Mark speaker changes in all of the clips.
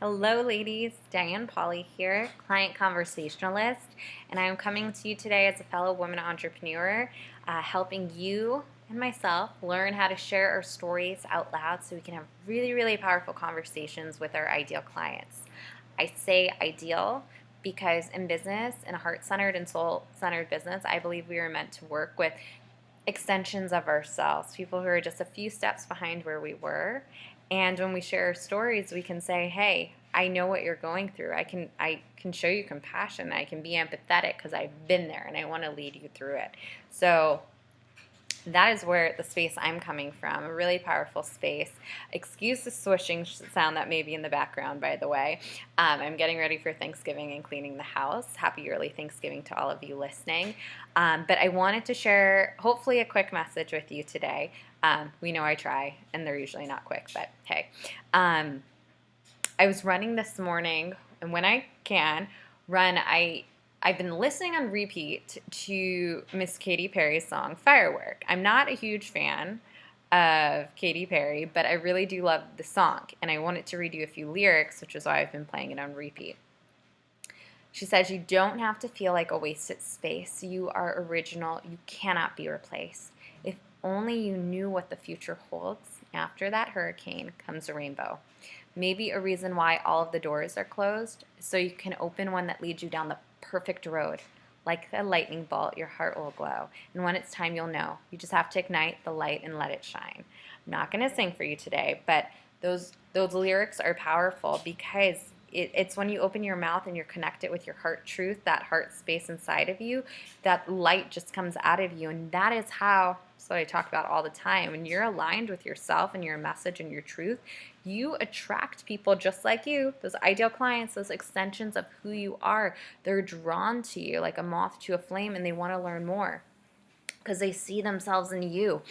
Speaker 1: Hello, ladies. Diane Polly here, client conversationalist, and I'm coming to you today as a fellow woman entrepreneur, helping you and myself learn how to share our stories out loud so we can have really, really powerful conversations with our ideal clients. I say ideal because in business, in a heart centered and soul centered business, I believe we are meant to work with extensions of ourselves, people who are just a few steps behind where we were. And when we share our stories, we can say, "Hey, I know what you're going through. I can show you compassion. I can be empathetic because I've been there and I want to lead you through it." So that is where the space I'm coming from, a really powerful space. Excuse the swishing sound that may be in the background, by the way. I'm getting ready for Thanksgiving and cleaning the house. Happy early Thanksgiving to all of you listening. But I wanted to share, hopefully, a quick message with you today. We know I try, and they're usually not quick, but hey. I was running this morning, and when I can run, I've been listening on repeat to Miss Katy Perry's song Firework. I'm not a huge fan of Katy Perry, but I really do love the song, and I wanted to read you a few lyrics, which is why I've been playing it on repeat. She says, "You don't have to feel like a wasted space. You are original. You cannot be replaced. If only you knew what the future holds. After that hurricane comes a rainbow. Maybe a reason why all of the doors are closed, so you can open one that leads you down the perfect road. Like a lightning bolt, your heart will glow. And when it's time, you'll know. You just have to ignite the light and let it shine." I'm not going to sing for you today, but those lyrics are powerful because it's when you open your mouth and you're connected with your heart truth, that heart space inside of you, that light just comes out of you. And that is how, that's what I talk about all the time. When you're aligned with yourself and your message and your truth, you attract people just like you, those ideal clients, those extensions of who you are. They're drawn to you like a moth to a flame, and they want to learn more because they see themselves in you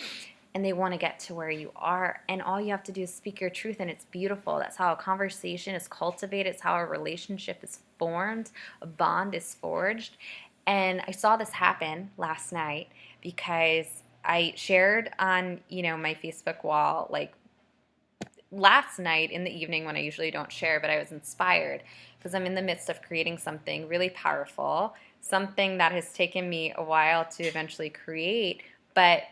Speaker 1: and they want to get to where you are. And all you have to do is speak your truth, and it's beautiful. That's how a conversation is cultivated. It's how a relationship is formed, a bond is forged. And I saw this happen last night because I shared on, my Facebook wall, like last night in the evening when I usually don't share, but I was inspired because I'm in the midst of creating something really powerful, something that has taken me a while to eventually create, but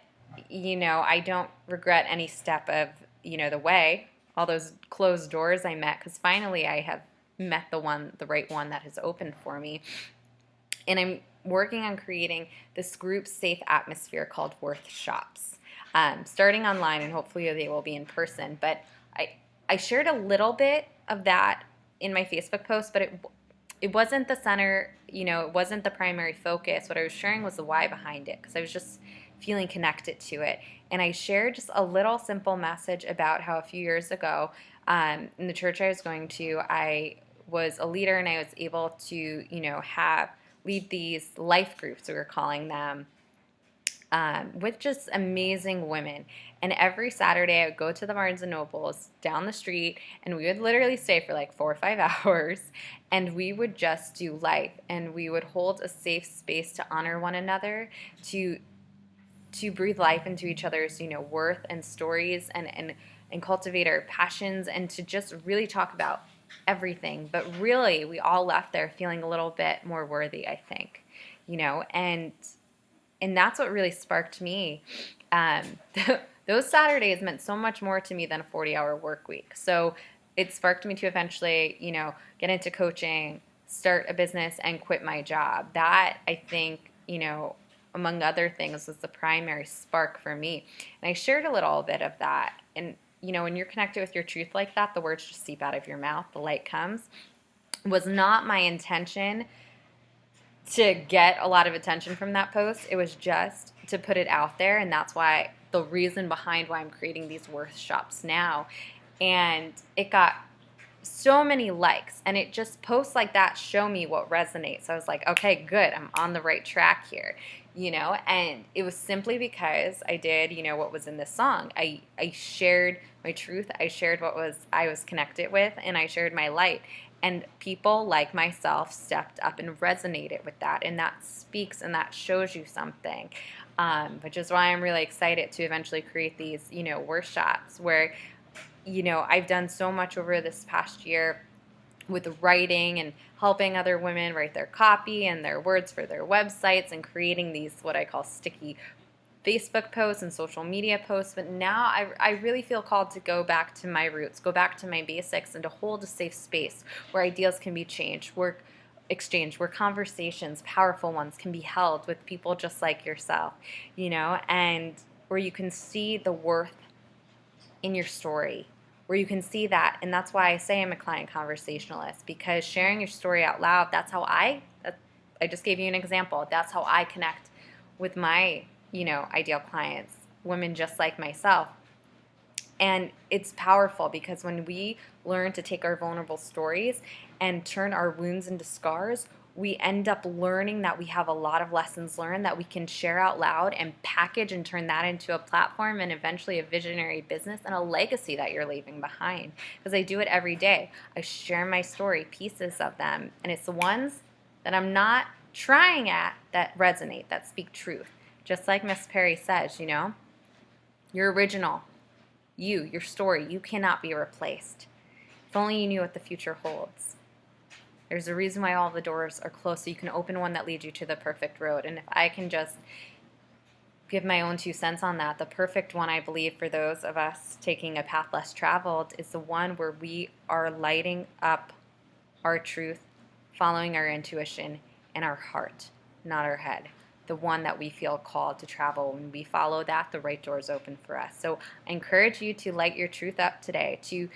Speaker 1: I don't regret any step of, the way, all those closed doors I met, because finally I have met the right one that has opened for me. And I'm working on creating this group safe atmosphere called Worth Shops, starting online, and hopefully they will be in person. But I shared a little bit of that in my Facebook post, but it wasn't the center, it wasn't the primary focus. What I was sharing was the why behind it, because I was just feeling connected to it. And I shared just a little simple message about how a few years ago, in the church I was going to, I was a leader, and I was able to, lead these life groups, we were calling them, with just amazing women. And every Saturday, I would go to the Barnes and Nobles down the street, and we would literally stay for like 4 or 5 hours, and we would just do life, and we would hold a safe space to honor one another, to breathe life into each other's, worth and stories, and cultivate our passions, and to just really talk about everything. But really, we all left there feeling a little bit more worthy, I think, and that's what really sparked me. Um, those Saturdays meant so much more to me than a 40-hour work week. So it sparked me to eventually, get into coaching, start a business, and quit my job. That, I think, among other things, was the primary spark for me. And I shared a little bit of that. And, when you're connected with your truth like that, the words just seep out of your mouth, the light comes. It was not my intention to get a lot of attention from that post. It was just to put it out there, and that's why the reason behind why I'm creating these Worth Shops now. And it got so many likes, and it just posts like that show me what resonates. I was like, okay, good, I'm on the right track here, and it was simply because I did, what was in this song. I shared my truth, I shared I was connected with, and I shared my light. And people like myself stepped up and resonated with that, and that speaks and that shows you something, which is why I'm really excited to eventually create these, workshops where, I've done so much over this past year with writing and helping other women write their copy and their words for their websites and creating these what I call sticky Facebook posts and social media posts. But now I really feel called to go back to my roots, go back to my basics, and to hold a safe space where ideas can be exchanged, where conversations, powerful ones, can be held with people just like yourself, and where you can see the worth in your story, where you can see that. And that's why I say I'm a client conversationalist, because sharing your story out loud, I just gave you an example. That's how I connect with my, ideal clients, women just like myself. And it's powerful because when we learn to take our vulnerable stories and turn our wounds into scars, we end up learning that we have a lot of lessons learned that we can share out loud and package and turn that into a platform and eventually a visionary business and a legacy that you're leaving behind. Because I do it every day. I share my story, pieces of them, and it's the ones that I'm not trying at that resonate, that speak truth. Just like Miss Perry says, you're original. Your story, you cannot be replaced. If only you knew what the future holds. There's a reason why all the doors are closed, so you can open one that leads you to the perfect road. And if I can just give my own 2 cents on that, the perfect one, I believe, for those of us taking a path less traveled is the one where we are lighting up our truth, following our intuition and our heart, not our head. The one that we feel called to travel. When we follow that, the right doors open for us. So I encourage you to light your truth up today, to,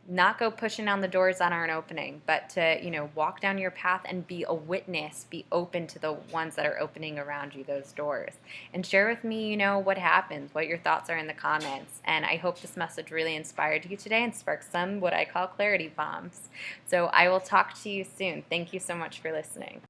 Speaker 1: not go pushing on the doors that aren't opening, but to, walk down your path and be a witness, be open to the ones that are opening around you, those doors. And share with me, what happens, what your thoughts are in the comments. And I hope this message really inspired you today and sparked some what I call clarity bombs. So I will talk to you soon. Thank you so much for listening.